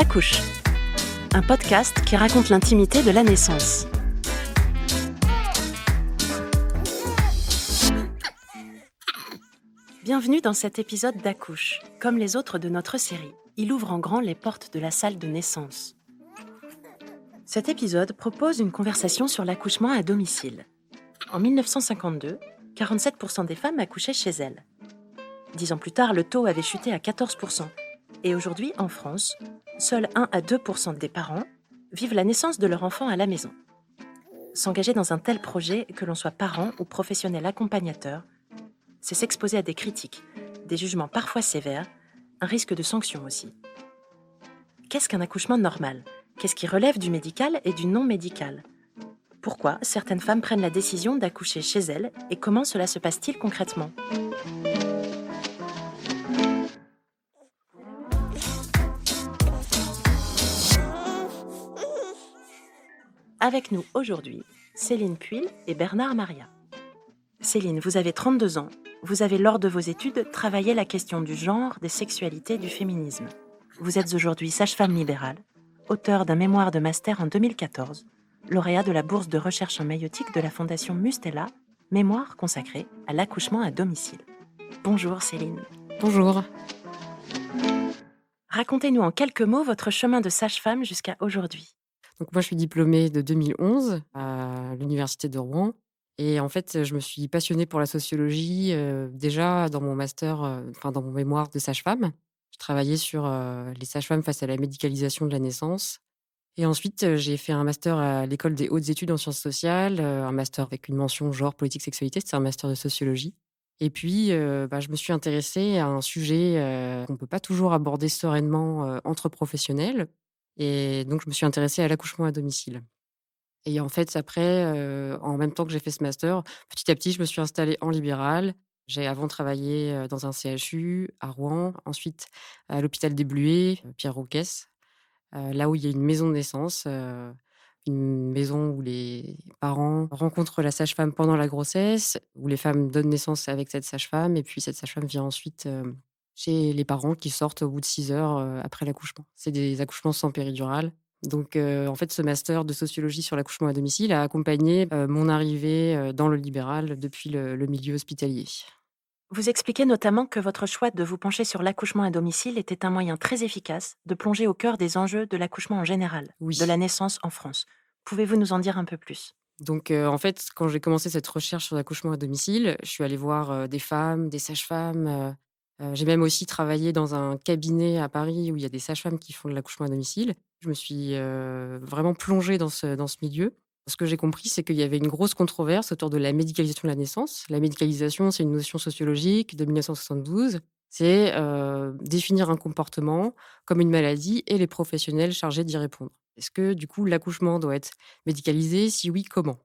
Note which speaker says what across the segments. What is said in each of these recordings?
Speaker 1: Accouche, un podcast qui raconte l'intimité de la naissance. Bienvenue dans cet épisode d'Accouche. Comme les autres de notre série, il ouvre en grand les portes de la salle de naissance. Cet épisode propose une conversation sur l'accouchement à domicile. En 1952, 47% des femmes accouchaient chez elles. 10 ans plus tard, le taux avait chuté à 14%. Et aujourd'hui, en France, seuls 1 à 2% des parents vivent la naissance de leur enfant à la maison. S'engager dans un tel projet, que l'on soit parent ou professionnel accompagnateur, c'est s'exposer à des critiques, des jugements parfois sévères, un risque de sanction aussi. Qu'est-ce qu'un accouchement normal ? Qu'est-ce qui relève du médical et du non médical ? Pourquoi certaines femmes prennent la décision d'accoucher chez elles et comment cela se passe-t-il concrètement ? Avec nous aujourd'hui, Céline Puil et Bernard Maria. Céline, vous avez 32 ans. Vous avez, lors de vos études, travaillé la question du genre, des sexualités, du féminisme. Vous êtes aujourd'hui sage-femme libérale, auteure d'un mémoire de master en 2014, lauréat de la bourse de recherche en maïeutique de la Fondation Mustela, mémoire consacré à l'accouchement à domicile. Bonjour Céline.
Speaker 2: Bonjour.
Speaker 1: Racontez-nous en quelques mots votre chemin de sage-femme jusqu'à aujourd'hui.
Speaker 2: Donc moi, je suis diplômée de 2011 à l'université de Rouen. Et en fait, je me suis passionnée pour la sociologie déjà dans mon master, dans mon mémoire de sage-femme. Je travaillais sur les sages-femmes face à la médicalisation de la naissance. Et ensuite, j'ai fait un master à l'école des hautes études en sciences sociales, un master avec une mention genre politique sexualité, c'est un master de sociologie. Et puis, je me suis intéressée à un sujet qu'on ne peut pas toujours aborder sereinement entre professionnels. Et donc, je me suis intéressée à l'accouchement à domicile. Et en fait, après, en même temps que j'ai fait ce master, petit à petit, je me suis installée en libéral. J'ai avant travaillé dans un CHU à Rouen, ensuite à l'hôpital des Bluets, Pierre Roquès, là où il y a une maison de naissance, une maison où les parents rencontrent la sage-femme pendant la grossesse, où les femmes donnent naissance avec cette sage-femme, et puis cette sage-femme vient ensuite chez les parents qui sortent au bout de 6 heures après l'accouchement. C'est des accouchements sans péridurale. Donc, en fait, ce master de sociologie sur l'accouchement à domicile a accompagné mon arrivée dans le libéral depuis le milieu hospitalier.
Speaker 1: Vous expliquez notamment que votre choix de vous pencher sur l'accouchement à domicile était un moyen très efficace de plonger au cœur des enjeux de l'accouchement en général,
Speaker 2: Oui.
Speaker 1: de la naissance en France. Pouvez-vous nous en dire un peu plus ?
Speaker 2: Donc, en fait, quand j'ai commencé cette recherche sur l'accouchement à domicile, je suis allée voir des femmes, des sages-femmes. J'ai même aussi travaillé dans un cabinet à Paris où il y a des sages-femmes qui font de l'accouchement à domicile. Je me suis vraiment plongée dans ce milieu. Ce que j'ai compris, c'est qu'il y avait une grosse controverse autour de la médicalisation de la naissance. La médicalisation, c'est une notion sociologique de 1972. C'est définir un comportement comme une maladie et les professionnels chargés d'y répondre. Est-ce que, du coup, l'accouchement doit être médicalisé ? Si oui, comment ?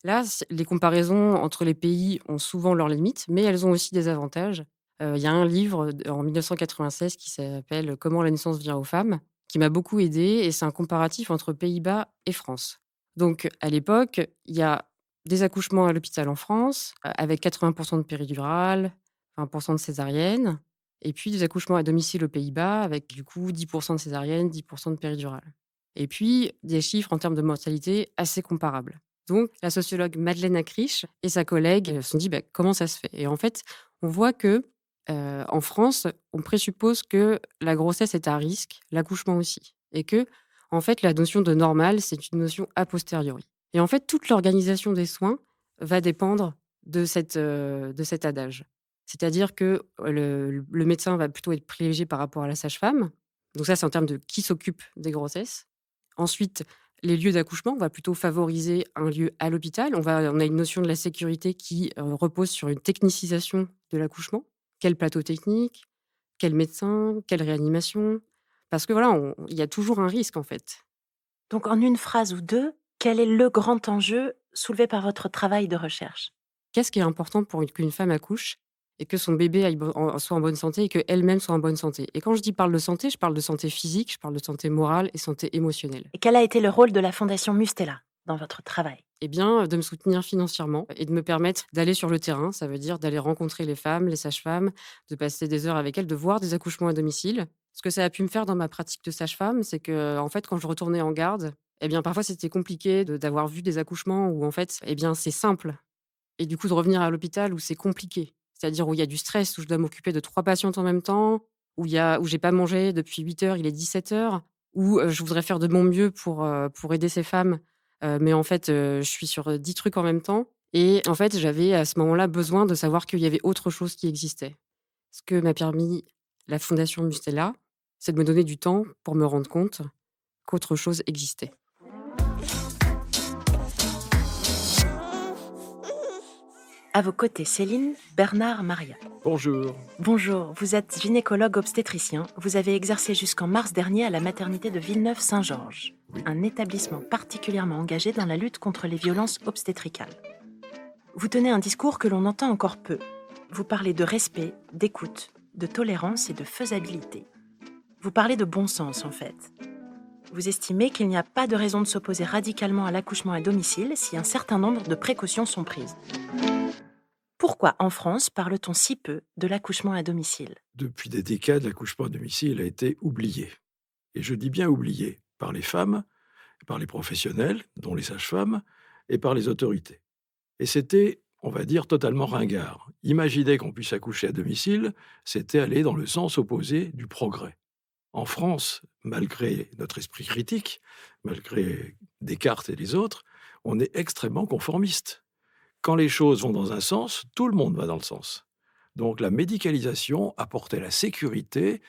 Speaker 2: Là, les comparaisons entre les pays ont souvent leurs limites, mais elles ont aussi des avantages. Il y a un livre en 1996 qui s'appelle «Comment la naissance vient aux femmes», qui m'a beaucoup aidée, et c'est un comparatif entre Pays-Bas et France. Donc, à l'époque, il y a des accouchements à l'hôpital en France, avec 80% de péridurale, 20% de césarienne, et puis des accouchements à domicile aux Pays-Bas, avec du coup 10% de césarienne, 10% de péridurale. Et puis, des chiffres en termes de mortalité assez comparables. Donc, la sociologue Madeleine Acriche et sa collègue se sont dit comment ça se fait ? Et en fait, on voit que en France, on présuppose que la grossesse est à risque, l'accouchement aussi. Et que, en fait, la notion de normal, c'est une notion a posteriori. Et en fait, toute l'organisation des soins va dépendre de cet adage. C'est-à-dire que le médecin va plutôt être privilégié par rapport à la sage-femme. Donc ça, c'est en termes de qui s'occupe des grossesses. Ensuite, les lieux d'accouchement, on va plutôt favoriser un lieu à l'hôpital. On a une notion de la sécurité qui repose sur une technicisation de l'accouchement. Quel plateau technique ? Quel médecin ? Quelle réanimation ? Parce que voilà, il y a toujours un risque en fait.
Speaker 1: Donc en une phrase ou deux, quel est le grand enjeu soulevé par votre travail de recherche ?
Speaker 2: Qu'est-ce qui est important pour qu'une femme accouche et que son bébé soit en bonne santé et qu'elle-même soit en bonne santé ? Et quand je parle de santé, je parle de santé physique, je parle de santé morale et santé émotionnelle.
Speaker 1: Et quel a été le rôle de la Fondation Mustela dans votre travail ?
Speaker 2: Eh bien, de me soutenir financièrement et de me permettre d'aller sur le terrain. Ça veut dire d'aller rencontrer les femmes, les sages-femmes, de passer des heures avec elles, de voir des accouchements à domicile. Ce que ça a pu me faire dans ma pratique de sage-femme, c'est que, en fait, quand je retournais en garde, eh bien, parfois, c'était compliqué d'avoir vu des accouchements où, en fait, eh bien, c'est simple et du coup, de revenir à l'hôpital où c'est compliqué. C'est-à-dire où il y a du stress, où je dois m'occuper de 3 patientes en même temps, où j'ai pas mangé depuis 8 heures, il est 17 heures, où, je voudrais faire de mon mieux pour aider ces femmes, mais en fait, je suis sur, 10 trucs en même temps et en fait, j'avais à ce moment-là besoin de savoir qu'il y avait autre chose qui existait. Ce que m'a permis la fondation Mustela, c'est de me donner du temps pour me rendre compte qu'autre chose existait.
Speaker 1: À vos côtés, Céline, Bernard, Maria.
Speaker 3: Bonjour.
Speaker 1: Bonjour, vous êtes gynécologue obstétricien. Vous avez exercé jusqu'en mars dernier à la maternité de Villeneuve-Saint-Georges,
Speaker 3: Oui.
Speaker 1: un établissement particulièrement engagé dans la lutte contre les violences obstétricales. Vous tenez un discours que l'on entend encore peu. Vous parlez de respect, d'écoute, de tolérance et de faisabilité. Vous parlez de bon sens, en fait. Vous estimez qu'il n'y a pas de raison de s'opposer radicalement à l'accouchement à domicile si un certain nombre de précautions sont prises. Pourquoi, en France, parle-t-on si peu de l'accouchement à domicile ?
Speaker 3: Depuis des décades, l'accouchement à domicile a été oublié. Et je dis bien oublié par les femmes, par les professionnels, dont les sages-femmes, et par les autorités. Et c'était, on va dire, totalement ringard. Imaginer qu'on puisse accoucher à domicile, c'était aller dans le sens opposé du progrès. En France, malgré notre esprit critique, malgré Descartes et les autres, on est extrêmement conformiste. Quand les choses vont dans un sens, tout le monde va dans le sens. Donc la médicalisation apportait la sécurité.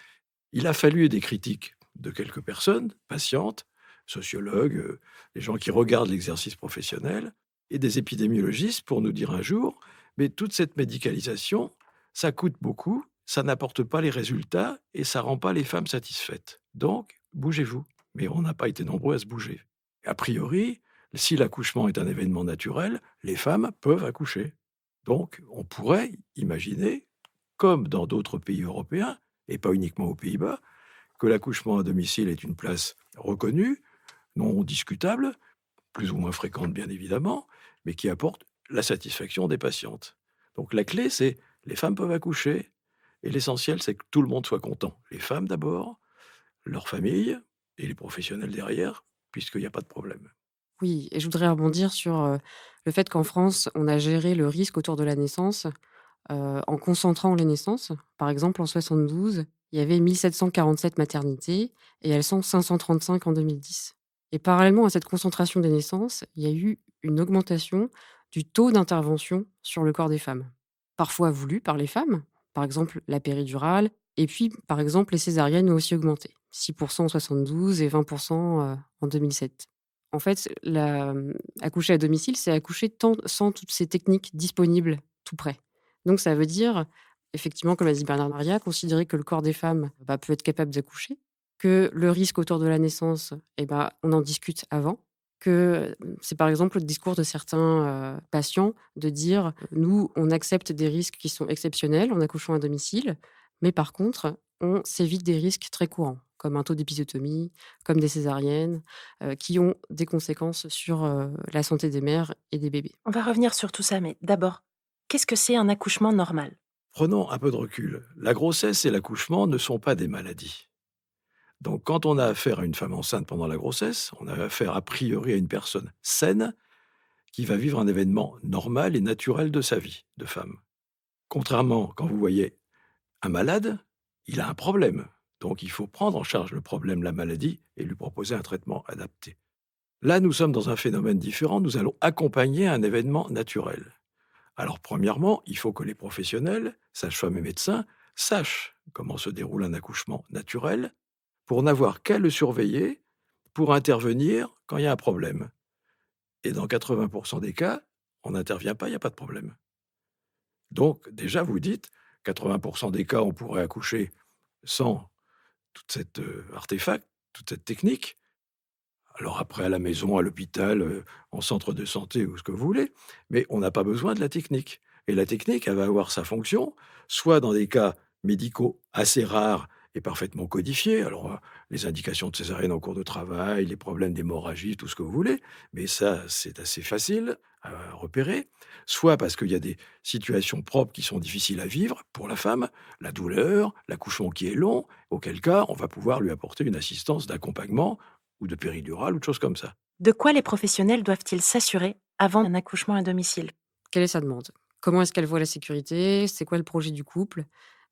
Speaker 3: Il a fallu des critiques de quelques personnes, patientes, sociologues, des gens qui regardent l'exercice professionnel, et des épidémiologistes pour nous dire un jour, mais toute cette médicalisation, ça coûte beaucoup, ça n'apporte pas les résultats et ça rend pas les femmes satisfaites. Donc, bougez-vous. Mais on n'a pas été nombreux à se bouger. A priori, si l'accouchement est un événement naturel, les femmes peuvent accoucher. Donc, on pourrait imaginer, comme dans d'autres pays européens, et pas uniquement aux Pays-Bas, que l'accouchement à domicile est une place reconnue, non discutable, plus ou moins fréquente bien évidemment, mais qui apporte la satisfaction des patientes. Donc la clé, c'est les femmes peuvent accoucher, et l'essentiel, c'est que tout le monde soit content. Les femmes d'abord, leurs familles, et les professionnels derrière, puisqu'il n'y a pas de problème.
Speaker 2: Oui, et je voudrais rebondir sur, le fait qu'en France, on a géré le risque autour de la naissance, en concentrant les naissances. Par exemple, en 72, il y avait 1 747 maternités et elles sont 535 en 2010. Et parallèlement à cette concentration des naissances, il y a eu une augmentation du taux d'intervention sur le corps des femmes. Parfois voulue par les femmes, par exemple la péridurale, et puis par exemple les césariennes ont aussi augmenté, 6 en 72 et 20 en 2007. En fait, accoucher à domicile, c'est accoucher sans toutes ces techniques disponibles tout près. Donc ça veut dire, effectivement, comme l'a dit Bernard Maria, considérer que le corps des femmes, peut être capable d'accoucher, que le risque autour de la naissance, on en discute avant, que, c'est par exemple le discours de certains, patients de dire: «Nous, on accepte des risques qui sont exceptionnels en accouchant à domicile, mais par contre, on s'évite des risques très courants, comme un taux d'épisiotomie, comme des césariennes, qui ont des conséquences sur, la santé des mères et des bébés».
Speaker 1: On va revenir sur tout ça, mais d'abord, qu'est-ce que c'est un accouchement normal ?
Speaker 3: Prenons un peu de recul. La grossesse et l'accouchement ne sont pas des maladies. Donc quand on a affaire à une femme enceinte pendant la grossesse, on a affaire a priori à une personne saine qui va vivre un événement normal et naturel de sa vie de femme. Contrairement, quand vous voyez un malade, il a un problème. Donc il faut prendre en charge le problème, la maladie, et lui proposer un traitement adapté. Là, nous sommes dans un phénomène différent. Nous allons accompagner un événement naturel. Alors, premièrement, il faut que les professionnels, sages-femmes et médecins, sachent comment se déroule un accouchement naturel pour n'avoir qu'à le surveiller, pour intervenir quand il y a un problème. Et dans 80% des cas, on n'intervient pas, il n'y a pas de problème. Donc, déjà, vous dites, 80% des cas, on pourrait accoucher sans toute cette artefact, toute cette technique. Alors après, à la maison, à l'hôpital, en centre de santé ou ce que vous voulez, mais on n'a pas besoin de la technique. Et la technique, elle va avoir sa fonction, soit dans des cas médicaux assez rares est parfaitement codifié. Alors, les indications de césarienne en cours de travail, les problèmes d'hémorragie, tout ce que vous voulez, mais ça, c'est assez facile à repérer. Soit parce qu'il y a des situations propres qui sont difficiles à vivre pour la femme, la douleur, l'accouchement qui est long, auquel cas on va pouvoir lui apporter une assistance d'accompagnement ou de péridurale ou de choses comme ça.
Speaker 1: De quoi les professionnels doivent-ils s'assurer avant un accouchement à domicile?
Speaker 2: Quelle est sa demande? Comment est-ce qu'elle voit la sécurité? C'est quoi le projet du couple?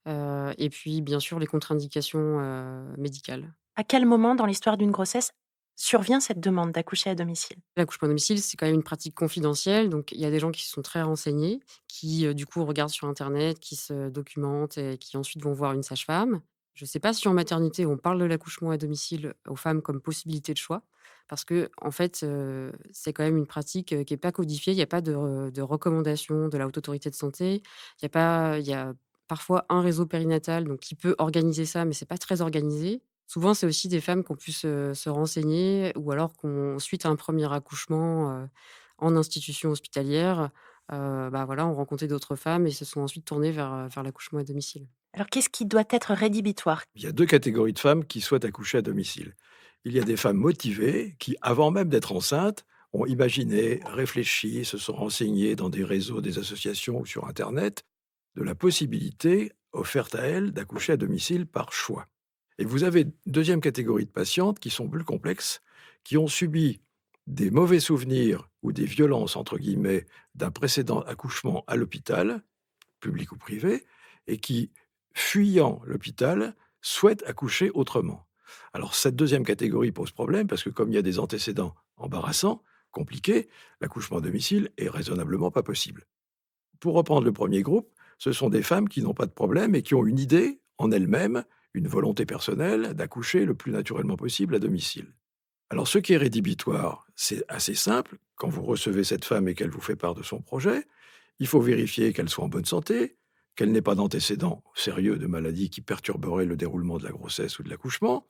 Speaker 2: Et puis, bien sûr, les contre-indications, médicales.
Speaker 1: À quel moment dans l'histoire d'une grossesse survient cette demande d'accoucher à domicile?
Speaker 2: L'accouchement à domicile, c'est quand même une pratique confidentielle, donc il y a des gens qui sont très renseignés, qui, du coup, regardent sur internet, qui se documentent et qui ensuite vont voir une sage-femme. Je ne sais pas si en maternité, on parle de l'accouchement à domicile aux femmes comme possibilité de choix parce que en fait, c'est quand même une pratique, qui est pas codifiée. Il y a pas de recommandation de la Haute Autorité de Santé. Il y a parfois un réseau périnatal, donc qui peut organiser ça, mais c'est pas très organisé. Souvent, c'est aussi des femmes qui ont pu se renseigner ou alors qu'on suite à un premier accouchement, en institution hospitalière, bah, voilà, ont rencontré d'autres femmes et se sont ensuite tournées vers l'accouchement à domicile.
Speaker 1: Alors qu'est-ce qui doit être rédhibitoire?
Speaker 3: Il y a 2 catégories de femmes qui souhaitent accoucher à domicile. Il y a des femmes motivées qui, avant même d'être enceintes, ont imaginé, réfléchi, se sont renseignées dans des réseaux, des associations ou sur internet, de la possibilité offerte à elles d'accoucher à domicile par choix. Et vous avez une 2e catégorie de patientes qui sont plus complexes, qui ont subi des mauvais souvenirs ou des «violences» entre guillemets d'un précédent accouchement à l'hôpital, public ou privé, et qui, fuyant l'hôpital, souhaitent accoucher autrement. Alors cette 2e catégorie pose problème parce que comme il y a des antécédents embarrassants, compliqués, l'accouchement à domicile est raisonnablement pas possible. Pour reprendre le premier groupe, ce sont des femmes qui n'ont pas de problème et qui ont une idée en elles-mêmes, une volonté personnelle d'accoucher le plus naturellement possible à domicile. Alors ce qui est rédhibitoire, c'est assez simple. Quand vous recevez cette femme et qu'elle vous fait part de son projet, il faut vérifier qu'elle soit en bonne santé, qu'elle n'ait pas d'antécédents sérieux de maladies qui perturberaient le déroulement de la grossesse ou de l'accouchement,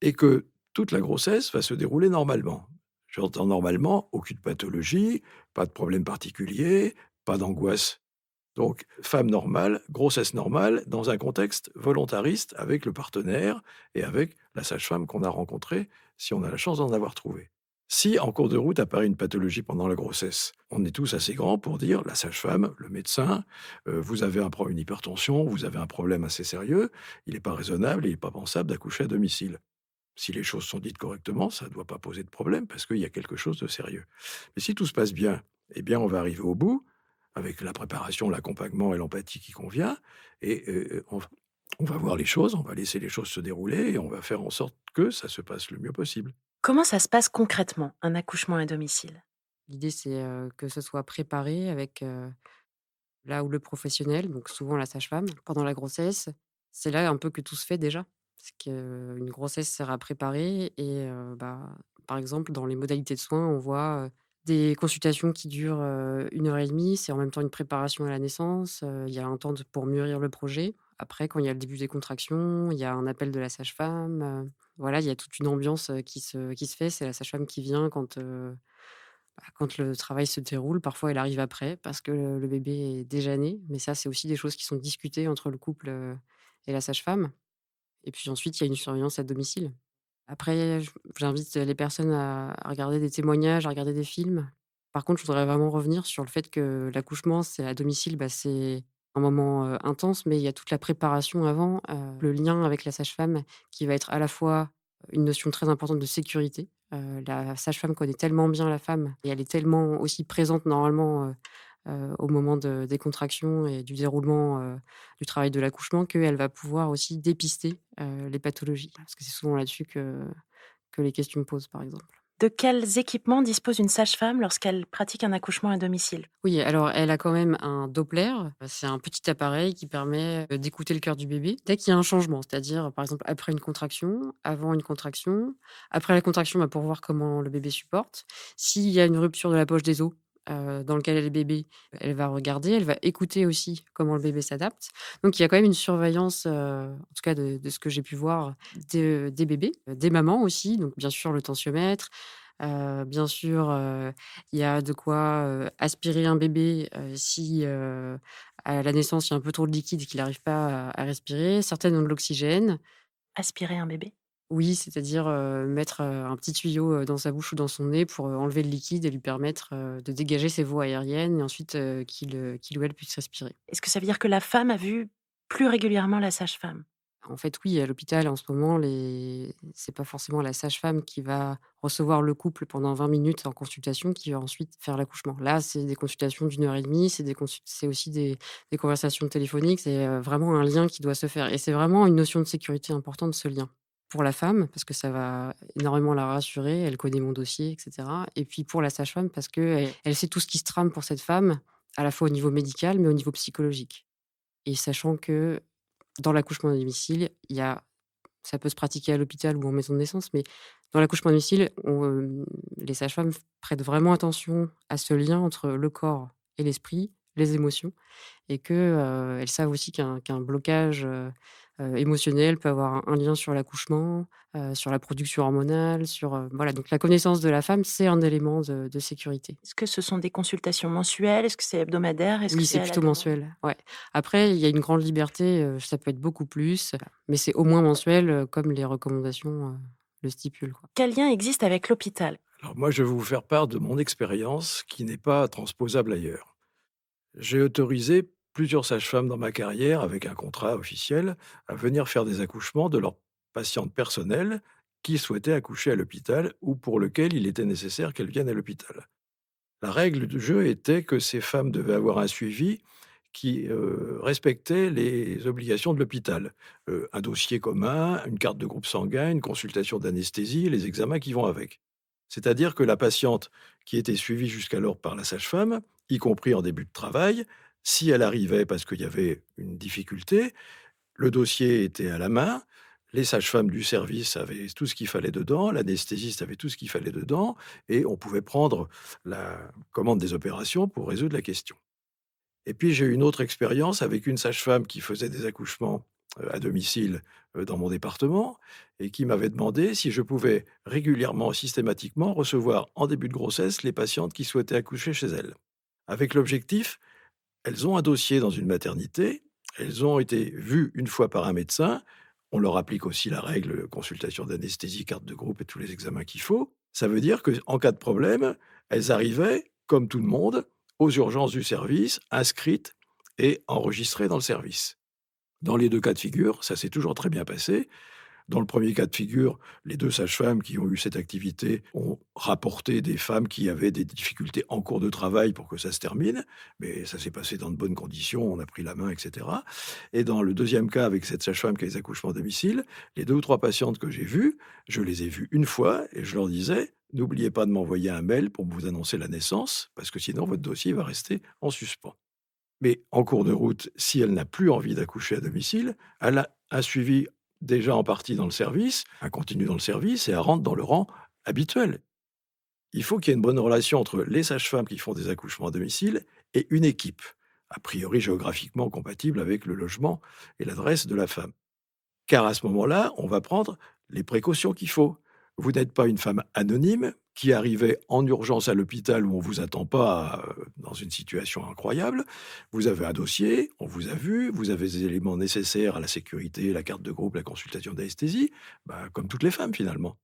Speaker 3: et que toute la grossesse va se dérouler normalement. J'entends normalement, aucune pathologie, pas de problème particulier, pas d'angoisse. Donc, femme normale, grossesse normale, dans un contexte volontariste avec le partenaire et avec la sage-femme qu'on a rencontrée, si on a la chance d'en avoir trouvé. Si, en cours de route, apparaît une pathologie pendant la grossesse, on est tous assez grands pour dire, la sage-femme, le médecin, vous avez une hypertension, vous avez un problème assez sérieux, il n'est pas raisonnable, il n'est pas pensable d'accoucher à domicile. Si les choses sont dites correctement, ça ne doit pas poser de problème parce qu'il y a quelque chose de sérieux. Mais si tout se passe bien, eh bien, on va arriver au bout avec la préparation, l'accompagnement et l'empathie qui convient et on va voir les choses, on va laisser les choses se dérouler et on va faire en sorte que ça se passe le mieux possible.
Speaker 1: Comment ça se passe concrètement, un accouchement à domicile?
Speaker 2: L'idée, c'est, que ce soit préparé avec, là où le professionnel, donc souvent la sage-femme, pendant la grossesse, c'est là un peu que tout se fait déjà. Parce qu'une grossesse sert à préparer et bah, par exemple, dans les modalités de soins, on voit, des consultations qui durent, 1 heure et demie. C'est en même temps une préparation à la naissance, il y a un temps de pour mûrir le projet. Après, quand il y a le début des contractions, il y a un appel de la sage-femme, voilà, il y a toute une ambiance, qui se fait. C'est la sage-femme qui vient quand le travail se déroule. Parfois, elle arrive après parce que le bébé est déjà né, mais ça, c'est aussi des choses qui sont discutées entre le couple, et la sage-femme. Et puis ensuite, il y a une surveillance à domicile. Après, j'invite les personnes à regarder des témoignages, à regarder des films. Par contre, je voudrais vraiment revenir sur le fait que l'accouchement, c'est à domicile, bah, c'est un moment, intense, mais il y a toute la préparation avant, le lien avec la sage-femme qui va être à la fois une notion très importante de sécurité. La sage-femme connaît tellement bien la femme et elle est tellement aussi présente normalement, au moment des contractions et du déroulement, du travail de l'accouchement qu'elle va pouvoir aussi dépister, les pathologies. Parce que c'est souvent là-dessus que les questions me posent, par exemple.
Speaker 1: De quels équipements dispose une sage-femme lorsqu'elle pratique un accouchement à domicile?
Speaker 2: Oui, alors elle a quand même un Doppler. C'est un petit appareil qui permet, d'écouter le cœur du bébé dès qu'il y a un changement. C'est-à-dire, par exemple, après une contraction, avant une contraction, après la contraction, bah, pour voir comment le bébé supporte. S'il y a une rupture de la poche des os, dans lequel est le bébé, elle va regarder, elle va écouter aussi comment le bébé s'adapte. Donc il y a quand même une surveillance, en tout cas de ce que j'ai pu voir, des bébés, des mamans aussi, donc bien sûr le tensiomètre. Bien sûr, il y a de quoi, aspirer un bébé, si, à la naissance, il y a un peu trop de liquide et qu'il n'arrive pas à respirer. Certaines ont de l'oxygène.
Speaker 1: Aspirer un bébé?
Speaker 2: Oui, c'est-à-dire, mettre, un petit tuyau, dans sa bouche ou dans son nez pour, enlever le liquide et lui permettre, de dégager ses voies aériennes et ensuite, qu'il ou elle puisse respirer.
Speaker 1: Est-ce que ça veut dire que la femme a vu plus régulièrement la sage-femme?
Speaker 2: En fait, oui, à l'hôpital, en ce moment, c'est pas forcément la sage-femme qui va recevoir le couple pendant 20 minutes en consultation qui va ensuite faire l'accouchement. Là, c'est des consultations d'une heure et demie, c'est aussi des conversations téléphoniques, c'est, vraiment un lien qui doit se faire et c'est vraiment une notion de sécurité importante, ce lien. Pour la femme, parce que ça va énormément la rassurer, elle connaît mon dossier et cetera et puis pour la sage-femme parce qu'elle sait tout ce qui se trame pour cette femme, à la fois au niveau médical, mais au niveau psychologique et sachant que dans l'accouchement à domicile, il y a ça peut se pratiquer à l'hôpital ou en maison de naissance, mais dans l'accouchement à domicile, les sages-femmes prêtent vraiment attention à ce lien entre le corps et l'esprit, les émotions et elles savent aussi qu'un blocage, émotionnel peut avoir un lien sur l'accouchement, sur la production hormonale, voilà, donc la connaissance de la femme, c'est un élément de sécurité.
Speaker 1: Est-ce que ce sont des consultations mensuelles? Est-ce que c'est hebdomadaire? Est-ce que
Speaker 2: Oui,
Speaker 1: c'est
Speaker 2: c'est
Speaker 1: à la
Speaker 2: plutôt
Speaker 1: demande?
Speaker 2: mensuel, ouais. Après, il y a une grande liberté, ça peut être beaucoup plus, mais c'est au moins mensuel, comme les recommandations, le stipulent, quoi.
Speaker 1: Quel lien existe avec l'hôpital?
Speaker 3: Alors moi, je vais vous faire part de mon expérience qui n'est pas transposable ailleurs. J'ai autorisé plusieurs sages-femmes dans ma carrière, avec un contrat officiel, à venir faire des accouchements de leurs patientes personnelles qui souhaitaient accoucher à l'hôpital ou pour lequel il était nécessaire qu'elles viennent à l'hôpital. La règle du jeu était que ces femmes devaient avoir un suivi qui, respectait les obligations de l'hôpital. Un dossier commun, une carte de groupe sanguin, une consultation d'anesthésie et les examens qui vont avec. C'est-à-dire que la patiente qui était suivie jusqu'alors par la sage-femme, y compris en début de travail, si elle arrivait parce qu'il y avait une difficulté, le dossier était à la main, les sages-femmes du service avaient tout ce qu'il fallait dedans, l'anesthésiste avait tout ce qu'il fallait dedans et on pouvait prendre la commande des opérations pour résoudre la question. Et puis j'ai eu une autre expérience avec une sage-femme qui faisait des accouchements, à domicile, dans mon département et qui m'avait demandé si je pouvais régulièrement, systématiquement recevoir en début de grossesse les patientes qui souhaitaient accoucher chez elle. Avec l'objectif, elles ont un dossier dans une maternité, elles ont été vues une fois par un médecin, on leur applique aussi la règle, consultation d'anesthésie, carte de groupe et tous les examens qu'il faut. Ça veut dire qu'en cas de problème, elles arrivaient, comme tout le monde, aux urgences du service, inscrites et enregistrées dans le service. Dans les 2 cas de figure, ça s'est toujours très bien passé. Dans le premier cas de figure, les 2 sages-femmes qui ont eu cette activité ont rapporté des femmes qui avaient des difficultés en cours de travail pour que ça se termine, mais ça s'est passé dans de bonnes conditions, on a pris la main et cetera. Et dans le deuxième cas, avec cette sage-femme qui a les accouchements à domicile, les 2 ou 3 patientes que j'ai vues, je les ai vues une fois et je leur disais: «N'oubliez pas de m'envoyer un mail pour vous annoncer la naissance, parce que sinon votre dossier va rester en suspens». Mais en cours de route, si elle n'a plus envie d'accoucher à domicile, elle a un suivi déjà en partie dans le service, elle continue dans le service et elle rentre dans le rang habituel. Il faut qu'il y ait une bonne relation entre les sages-femmes qui font des accouchements à domicile et une équipe, a priori géographiquement compatible avec le logement et l'adresse de la femme. Car à ce moment-là, on va prendre les précautions qu'il faut. Vous n'êtes pas une femme anonyme qui arrivait en urgence à l'hôpital où on vous attend pas, dans une situation incroyable. Vous avez un dossier, on vous a vu, vous avez les éléments nécessaires à la sécurité, la carte de groupe, la consultation d'anesthésie, bah, comme toutes les femmes finalement.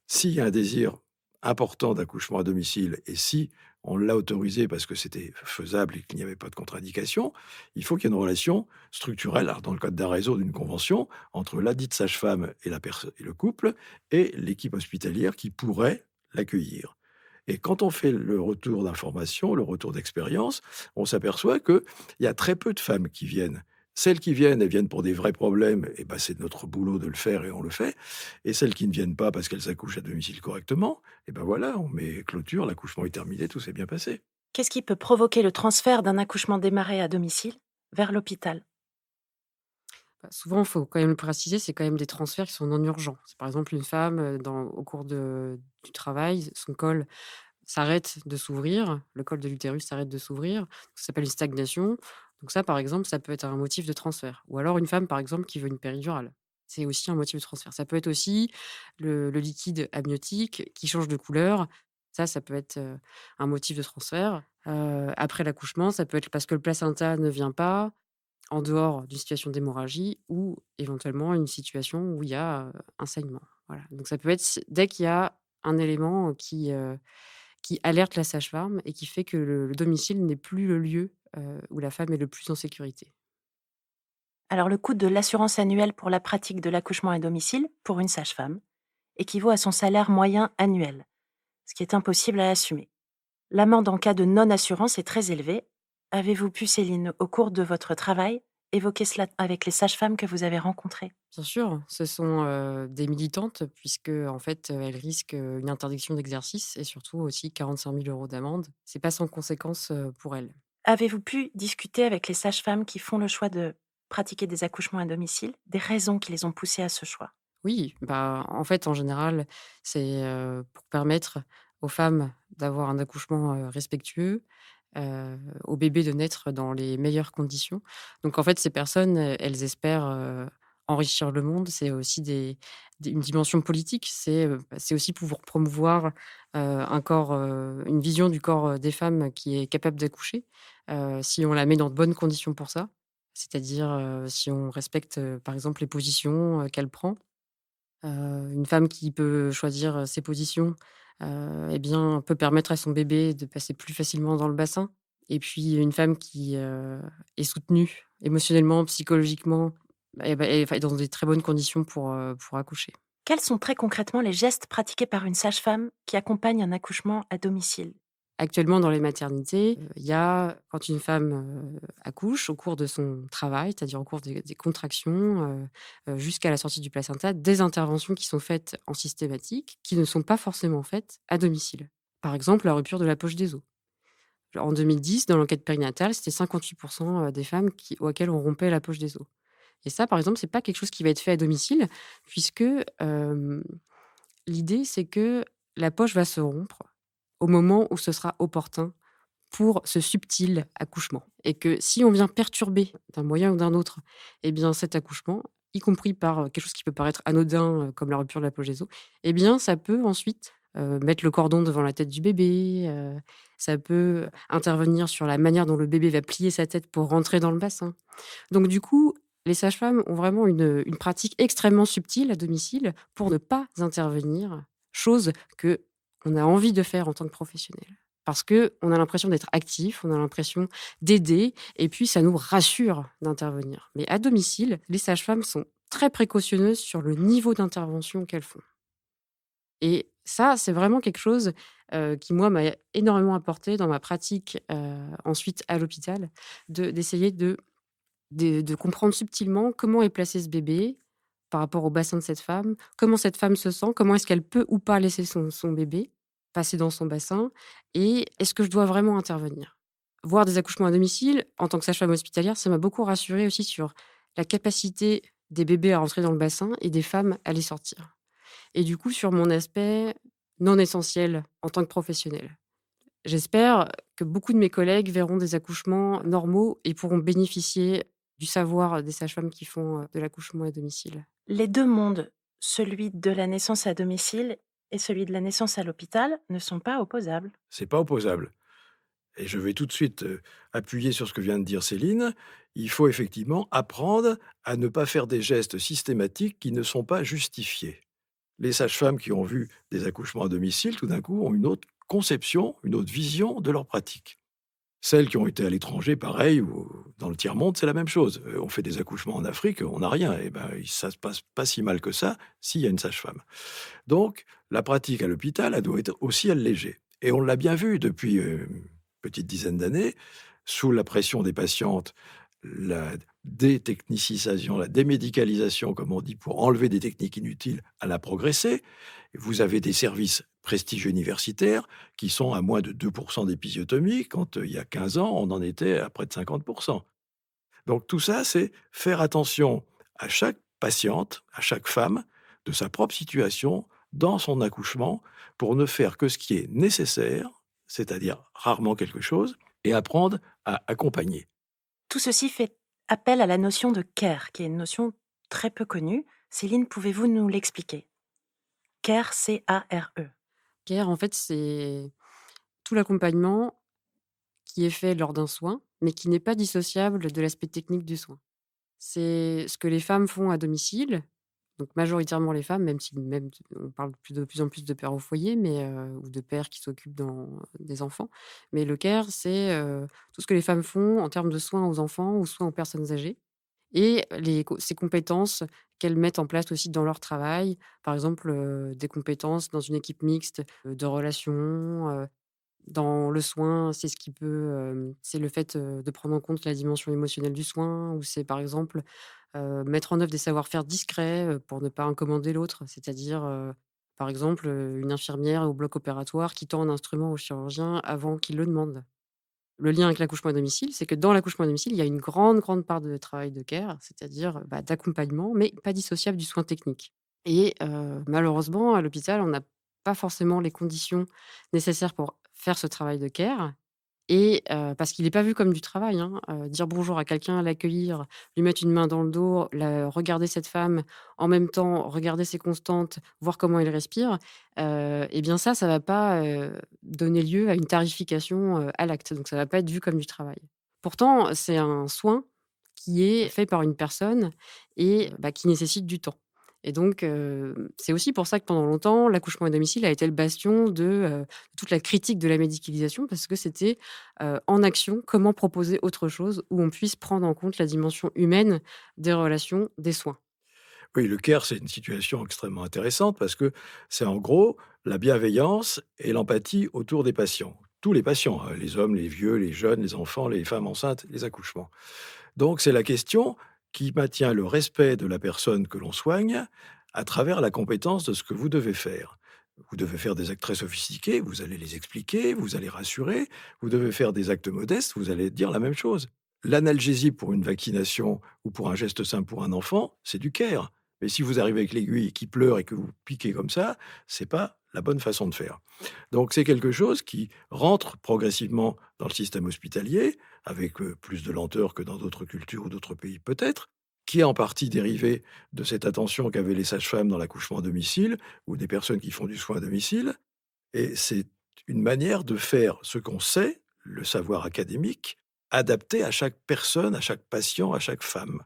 Speaker 3: S'il y a un désir important d'accouchement à domicile et si on l'a autorisé parce que c'était faisable et qu'il n'y avait pas de contre-indication, il faut qu'il y ait une relation structurelle, alors dans le cadre d'un réseau, d'une convention, entre ladite sage-femme et et le couple et l'équipe hospitalière qui pourrait l'accueillir. Et quand on fait le retour d'information, le retour d'expérience, on s'aperçoit qu'il y a très peu de femmes qui viennent. Celles qui viennent, elles viennent pour des vrais problèmes, et ben c'est notre boulot de le faire et on le fait. Et celles qui ne viennent pas parce qu'elles accouchent à domicile correctement, et ben voilà, on met clôture, l'accouchement est terminé, tout s'est bien passé.
Speaker 1: Qu'est-ce qui peut provoquer le transfert d'un accouchement démarré à domicile vers l'hôpital?
Speaker 2: Bah, souvent, il faut quand même le préciser, c'est quand même des transferts qui sont non urgents. C'est par exemple une femme, au cours du travail, son col s'arrête de s'ouvrir, le col de l'utérus s'arrête de s'ouvrir, ça s'appelle une stagnation. Donc ça, par exemple, ça peut être un motif de transfert. Ou alors une femme, par exemple, qui veut une péridurale. C'est aussi un motif de transfert. Ça peut être aussi le liquide amniotique qui change de couleur. Ça peut être, un motif de transfert. Après l'accouchement, ça peut être parce que le placenta ne vient pas. en dehors d'une situation d'hémorragie ou éventuellement une situation où il y a, un saignement. Voilà, donc ça peut être dès qu'il y a un élément, qui alerte la sage-femme et qui fait que le domicile n'est plus le lieu, où la femme est le plus en sécurité.
Speaker 1: Alors le coût de l'assurance annuelle pour la pratique de l'accouchement à domicile, pour une sage-femme, équivaut à son salaire moyen annuel, ce qui est impossible à assumer. L'amende en cas de non-assurance est très élevée. Avez-vous pu, Céline, au cours de votre travail, évoquer cela avec les sages-femmes que vous avez rencontrées?
Speaker 2: Bien sûr, ce sont, des militantes puisque en fait, elles risquent, une interdiction d'exercice et surtout aussi 45 000 € d'amende. C'est pas sans conséquence, pour elles.
Speaker 1: Avez-vous pu discuter avec les sages-femmes qui font le choix de pratiquer des accouchements à domicile, des raisons qui les ont poussées à ce choix?
Speaker 2: Oui, bah, en fait, en général, c'est, pour permettre aux femmes d'avoir un accouchement, respectueux, au bébé de naître dans les meilleures conditions. Donc en fait, ces personnes, elles espèrent, enrichir le monde. C'est aussi une dimension politique. C'est aussi pouvoir promouvoir, un corps, une vision du corps, des femmes qui est capable d'accoucher, si on la met dans de bonnes conditions pour ça. C'est-à-dire, si on respecte, par exemple, les positions, qu'elle prend. Une femme qui peut choisir, ses positions, et bien, peut permettre à son bébé de passer plus facilement dans le bassin. Et puis une femme qui, est soutenue émotionnellement, psychologiquement, est dans des très bonnes conditions pour accoucher.
Speaker 1: Quels sont très concrètement les gestes pratiqués par une sage-femme qui accompagne un accouchement à domicile?
Speaker 2: Actuellement, dans les maternités, il y a quand une femme, accouche au cours de son travail, c'est-à-dire au cours des contractions, jusqu'à la sortie du placenta, des interventions qui sont faites en systématique, qui ne sont pas forcément faites à domicile. Par exemple, la rupture de la poche des os. En 2010, dans l'enquête périnatale, c'était 58 des femmes auxquelles on rompait la poche des os. Et ça, par exemple, c'est pas quelque chose qui va être fait à domicile puisque, l'idée, c'est que la poche va se rompre au moment où ce sera opportun pour ce subtil accouchement et que si on vient perturber d'un moyen ou d'un autre, eh bien, cet accouchement, y compris par, quelque chose qui peut paraître anodin, comme la rupture de la poche des os, eh bien, ça peut ensuite, mettre le cordon devant la tête du bébé, ça peut intervenir sur la manière dont le bébé va plier sa tête pour rentrer dans le bassin. Donc du coup, les sages-femmes ont vraiment une pratique extrêmement subtile à domicile pour ne pas intervenir, chose que on a envie de faire en tant que professionnel. Parce que on a l'impression d'être actif, on a l'impression d'aider et puis ça nous rassure d'intervenir. Mais à domicile, les sages-femmes sont très précautionneuses sur le niveau d'intervention qu'elles font. Et ça, c'est vraiment quelque chose, qui moi m'a énormément apporté dans ma pratique, ensuite à l'hôpital, d'essayer de comprendre subtilement comment est placé ce bébé par rapport au bassin de cette femme, comment cette femme se sent, comment est-ce qu'elle peut ou pas laisser son bébé passer dans son bassin et est-ce que je dois vraiment intervenir? Voir des accouchements à domicile, en tant que sage-femme hospitalière, ça m'a beaucoup rassurée aussi sur la capacité des bébés à rentrer dans le bassin et des femmes à les sortir. Et du coup, sur mon aspect non essentiel en tant que professionnelle. J'espère que beaucoup de mes collègues verront des accouchements normaux et pourront bénéficier du savoir des sages-femmes qui font, de l'accouchement à domicile.
Speaker 1: Les deux mondes, celui de la naissance à domicile et celui de la naissance à l'hôpital, ne sont pas opposables.
Speaker 3: C'est pas opposable. Et je vais tout de suite, appuyer sur ce que vient de dire Céline. Il faut effectivement apprendre à ne pas faire des gestes systématiques qui ne sont pas justifiés. Les sages-femmes qui ont vu des accouchements à domicile, tout d'un coup, ont une autre conception, une autre vision de leur pratique. Celles qui ont été à l'étranger, pareil, ou dans le tiers-monde, c'est la même chose. On fait des accouchements en Afrique, on n'a rien. Et ben, ça se passe pas si mal que ça s'il y a une sage-femme. Donc, la pratique à l'hôpital, elle doit être aussi allégée. Et on l'a bien vu depuis, une petite dizaine d'années, sous la pression des patientes, la détechnicisation, la démédicalisation, comme on dit, pour enlever des techniques inutiles, elle a progressé. Vous avez des services prestigieux universitaires qui sont à moins de 2 d'épisiotomie, quand, il y a 15 ans, on en était à près de 50. Donc tout ça, c'est faire attention à chaque patiente, à chaque femme, de sa propre situation, dans son accouchement, pour ne faire que ce qui est nécessaire, c'est-à-dire rarement quelque chose, et apprendre à accompagner.
Speaker 1: Tout ceci fait appel à la notion de care, qui est une notion très peu connue. Céline, pouvez-vous nous l'expliquer? Care, C-A-R-E.
Speaker 2: Care, en fait, c'est tout l'accompagnement qui est fait lors d'un soin, mais qui n'est pas dissociable de l'aspect technique du soin. c'est ce que les femmes font à domicile, donc majoritairement les femmes, même si même on parle de plus en plus de pères au foyer, mais ou de pères qui s'occupent des enfants. Mais le care, c'est, tout ce que les femmes font en termes de soins aux enfants ou soins aux personnes âgées et ces compétences qu'elles mettent en place aussi dans leur travail. Par exemple, des compétences dans une équipe mixte, de relations, dans le soin, c'est ce qui peut, c'est le fait, de prendre en compte la dimension émotionnelle du soin ou c'est par exemple, mettre en œuvre des savoir-faire discrets, pour ne pas incommoder l'autre. C'est-à-dire, par exemple, une infirmière au bloc opératoire qui tend un instrument au chirurgien avant qu'il le demande. Le lien avec l'accouchement à domicile, c'est que dans l'accouchement à domicile, il y a une grande, grande part de travail de care, c'est-à-dire, bah, d'accompagnement, mais pas dissociable du soin technique et malheureusement, à l'hôpital, on n'a pas forcément les conditions nécessaires pour faire ce travail de care et parce qu'il est pas vu comme du travail, hein, dire bonjour à quelqu'un, l'accueillir, lui mettre une main dans le dos, regarder cette femme, en même temps regarder ses constantes, voir comment elle respire, et bien ça va pas, donner lieu à une tarification, à l'acte, donc ça va pas être vu comme du travail. Pourtant, c'est un soin qui est fait par une personne et bah, qui nécessite du temps et donc c'est aussi pour ça que pendant longtemps, l'accouchement à domicile a été le bastion de toute la critique de la médicalisation parce que c'était, en action, comment proposer autre chose où on puisse prendre en compte la dimension humaine des relations, des soins.
Speaker 3: Oui, le care, c'est une situation extrêmement intéressante parce que c'est en gros la bienveillance et l'empathie autour des patients. Tous les patients, hein, les hommes, les vieux, les jeunes, les enfants, les femmes enceintes, les accouchements. Donc c'est la question qui maintient le respect de la personne que l'on soigne à travers la compétence de ce que vous devez faire. Vous devez faire des actes très sophistiqués, vous allez les expliquer, vous allez rassurer. Vous devez faire des actes modestes, vous allez dire la même chose. L'analgésie pour une vaccination ou pour un geste simple pour un enfant, c'est du care. Mais si vous arrivez avec l'aiguille qui pleure et que vous piquez comme ça, c'est pas la bonne façon de faire. Donc c'est quelque chose qui rentre progressivement dans le système hospitalier, avec plus de lenteur que dans d'autres cultures ou d'autres pays peut-être, qui est en partie dérivé de cette attention qu'avaient les sages-femmes dans l'accouchement à domicile ou des personnes qui font du soin à domicile. Et c'est une manière de faire ce qu'on sait, le savoir académique, adapté à chaque personne, à chaque patient, à chaque femme,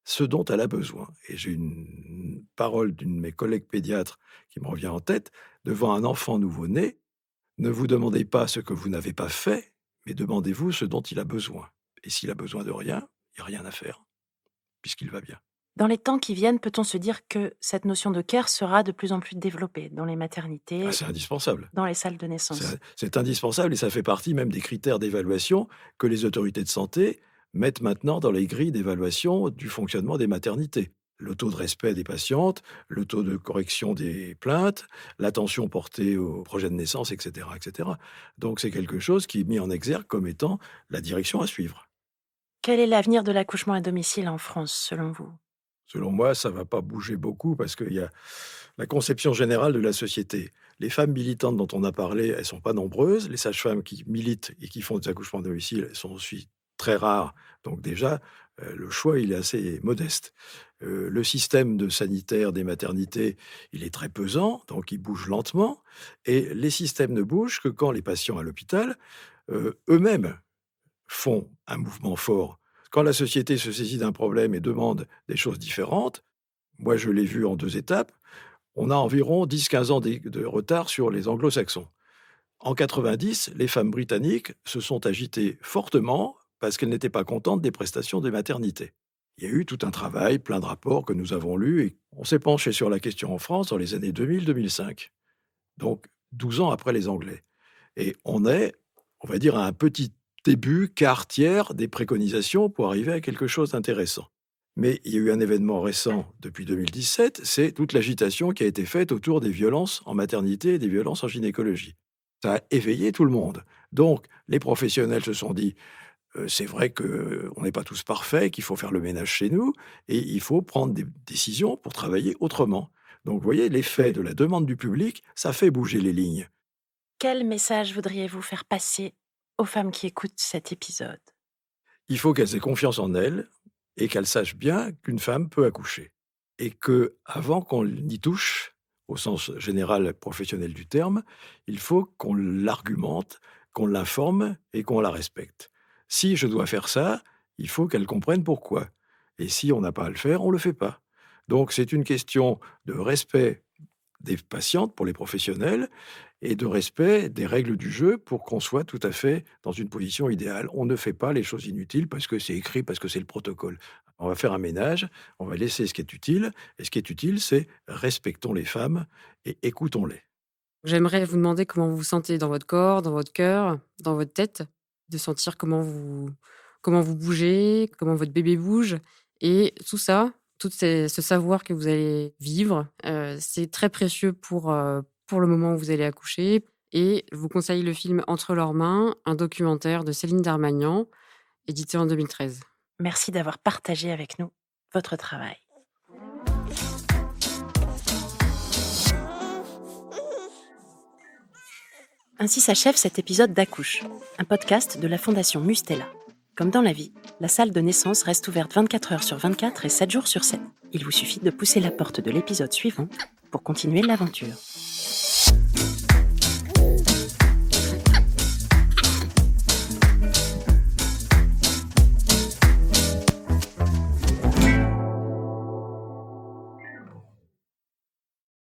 Speaker 3: ce dont elle a besoin. Et j'ai une parole d'une de mes collègues pédiatres qui me revient en tête: devant un enfant nouveau-né, ne vous demandez pas ce que vous n'avez pas fait, mais demandez-vous ce dont il a besoin. Et s'il a besoin de rien, il n'y a rien à faire, puisqu'il va bien.
Speaker 1: Dans les temps qui viennent, peut-on se dire que cette notion de care sera de plus en plus développée dans les
Speaker 3: Ah,
Speaker 1: maternités,
Speaker 3: c'est indispensable.
Speaker 1: dans les salles de naissance?
Speaker 3: C'est indispensable et ça fait partie même des critères d'évaluation que les autorités de santé mettent maintenant dans les grilles d'évaluation du fonctionnement des maternités. Le taux de respect des patientes, le taux de correction des plaintes, l'attention portée au projet de naissance, etc., etc. Donc c'est quelque chose qui est mis en exergue comme étant la direction à suivre.
Speaker 1: Quel est l'avenir de l'accouchement à domicile en France, selon vous?
Speaker 3: Selon moi, ça va pas bouger beaucoup parce qu'il y a la conception générale de la société. Les femmes militantes dont on a parlé, elles sont pas nombreuses. Les sages-femmes qui militent et qui font des accouchements à domicile, elles sont aussi très rares. Donc déjà, le choix, il est assez modeste. Le système de sanitaire des maternités, il est très pesant, donc il bouge lentement. Et les systèmes ne bougent que quand les patients à l'hôpital, eux-mêmes font un mouvement fort. Quand la société se saisit d'un problème et demande des choses différentes, moi je l'ai vu en 2 étapes, on a environ 10-15 ans de retard sur les anglo-saxons. En 90, les femmes britanniques se sont agitées fortement parce qu'elles n'étaient pas contentes des prestations des maternités. Il y a eu tout un travail, plein de rapports que nous avons lus et on s'est penché sur la question en France dans les années 2000-2005, donc 12 ans après les Anglais. Et on est, on va dire, à un petit début, quart, tiers des préconisations pour arriver à quelque chose d'intéressant. Mais il y a eu un événement récent depuis 2017, c'est toute l'agitation qui a été faite autour des violences en maternité et des violences en gynécologie. Ça a éveillé tout le monde. Donc, les professionnels se sont dit, c'est vrai qu'on n'est pas tous parfaits, qu'il faut faire le ménage chez nous, et il faut prendre des décisions pour travailler autrement. Donc, vous voyez, l'effet de la demande du public, ça fait bouger les lignes.
Speaker 1: Quel message voudriez-vous faire passer aux femmes qui écoutent cet épisode?
Speaker 3: Il faut qu'elles aient confiance en elles et qu'elles sachent bien qu'une femme peut accoucher. Et que, avant qu'on y touche, au sens général professionnel du terme, il faut qu'on l'argumente, qu'on l'informe et qu'on la respecte. Si je dois faire ça, il faut qu'elle comprenne pourquoi. Et si on n'a pas à le faire, on ne le fait pas. Donc c'est une question de respect des patientes pour les professionnels et de respect des règles du jeu pour qu'on soit tout à fait dans une position idéale. On ne fait pas les choses inutiles parce que c'est écrit, parce que c'est le protocole. On va faire un ménage, on va laisser ce qui est utile, et ce qui est utile, c'est respectons les femmes et écoutons-les.
Speaker 2: J'aimerais vous demander comment vous vous sentez dans votre corps, dans votre cœur, dans votre tête, de sentir comment vous bougez, comment votre bébé bouge et tout ça, ce savoir que vous allez vivre, c'est très précieux pour le moment où vous allez accoucher et je vous conseille le film Entre leurs mains, un documentaire de Céline Darmagnan, édité en 2013.
Speaker 1: Merci d'avoir partagé avec nous votre travail. Ainsi s'achève cet épisode d'Accouche, un podcast de la Fondation Mustela. Comme dans la vie, la salle de naissance reste ouverte 24 heures sur 24 et 7 jours sur 7. Il vous suffit de pousser la porte de l'épisode suivant pour continuer l'aventure.